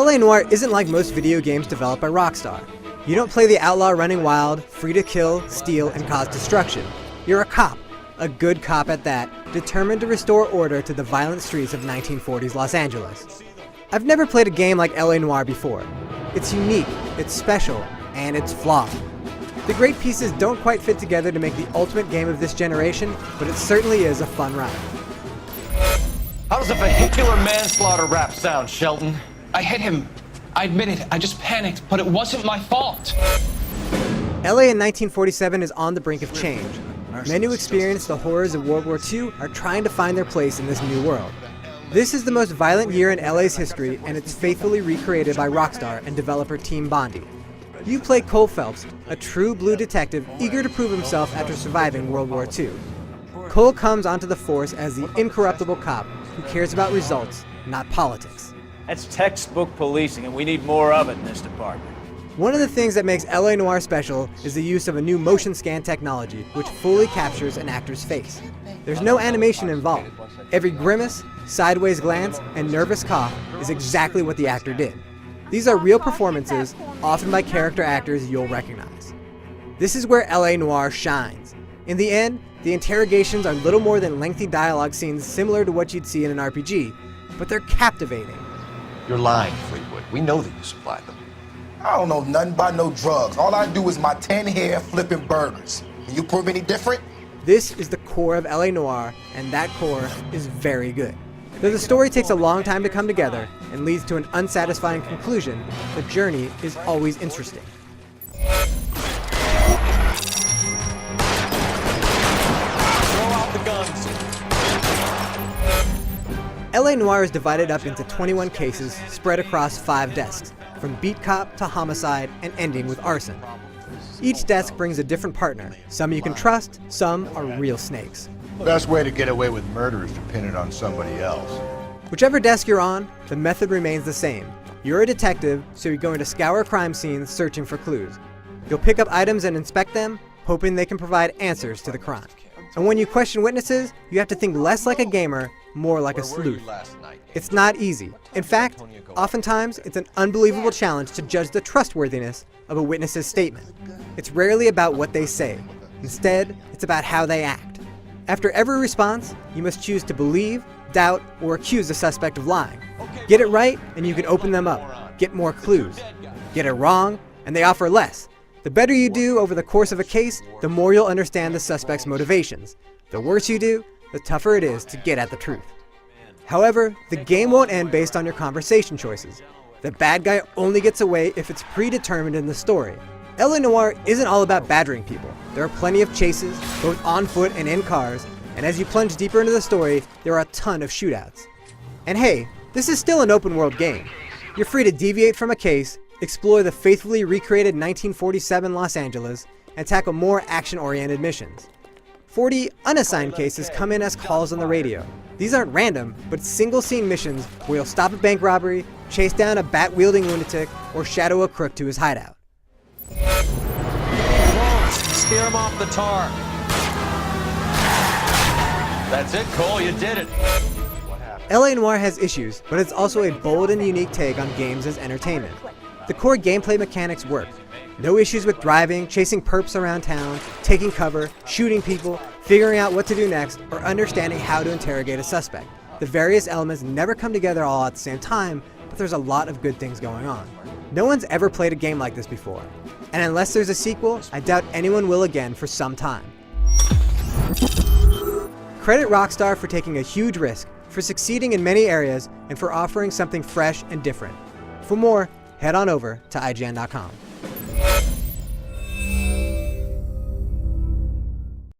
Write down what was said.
LA Noire isn't like most video games developed by Rockstar. You don't play the outlaw running wild, free to kill, steal, and cause destruction. You're a cop, a good cop at that, determined to restore order to the violent streets of 1940s Los Angeles. I've never played a game like LA Noire before. It's unique, it's special, and it's flawed. The great pieces don't quite fit together to make the ultimate game of this generation, but it certainly is a fun ride. How does a vehicular manslaughter rap sound, Shelton? I hit him. I admit it. I just panicked, but it wasn't my fault. LA in 1947 is on the brink of change. Men who experienced the horrors of World War II are trying to find their place in this new world. This is the most violent year in LA's history, and it's faithfully recreated by Rockstar and developer Team Bondi. You play Cole Phelps, a true blue detective eager to prove himself after surviving World War II. Cole comes onto the force as the incorruptible cop who cares about results, not politics. That's textbook policing, and we need more of it in this department. One of the things that makes LA Noire special is the use of a new motion scan technology which fully captures an actor's face. There's no animation involved. Every grimace, sideways glance, and nervous cough is exactly what the actor did. These are real performances, often by character actors you'll recognize. This is where LA Noire shines. In the end, the interrogations are little more than lengthy dialogue scenes similar to what you'd see in an RPG, but they're captivating. You're lying, Fleetwood. We know that you supplied them. I don't know nothing about no drugs. All I do is my 10 hair flipping burgers. Can you prove any different? This is the core of LA Noire, and that core is very good. Though the story takes a long time to come together and leads to an unsatisfying conclusion, the journey is always interesting. LA Noire is divided up into 21 cases spread across 5 desks, from beat cop to homicide and ending with arson. Each desk brings a different partner. Some you can trust, some are real snakes. Best way to get away with murder is to pin it on somebody else. Whichever desk you're on, the method remains the same. You're a detective, so you're going to scour crime scenes searching for clues. You'll pick up items and inspect them, hoping they can provide answers to the crime. And when you question witnesses, you have to think less like a gamer, more like a sleuth. It's not easy. In fact, oftentimes it's an unbelievable challenge to judge the trustworthiness of a witness's statement. It's rarely about what they say. Instead, it's about how they act. After every response, you must choose to believe, doubt, or accuse the suspect of lying. Get it right, and you can open them up, get more clues. Get it wrong, and they offer less. The better you do over the course of a case, the more you'll understand the suspect's motivations. The worse you do, the tougher it is to get at the truth. However, the game won't end based on your conversation choices. The bad guy only gets away if it's predetermined in the story. LA Noire isn't all about badgering people. There are plenty of chases, both on foot and in cars, and as you plunge deeper into the story, there are a ton of shootouts. And hey, this is still an open world game. You're free to deviate from a case, explore the faithfully recreated 1947 Los Angeles, and tackle more action-oriented missions. 40 unassigned cases come in as calls on the radio. These aren't random, but single-scene missions where you'll stop a bank robbery, chase down a bat-wielding lunatic, or shadow a crook to his hideout. Steer him off the tar. That's it, Cole. You did it. LA Noire has issues, but it's also a bold and unique take on games as entertainment. The core gameplay mechanics work. No issues with driving, chasing perps around town, taking cover, shooting people, figuring out what to do next, or understanding how to interrogate a suspect. The various elements never come together all at the same time, but there's a lot of good things going on. No one's ever played a game like this before, and unless there's a sequel, I doubt anyone will again for some time. Credit Rockstar for taking a huge risk, for succeeding in many areas, and for offering something fresh and different. For more, head on over to IGN.com.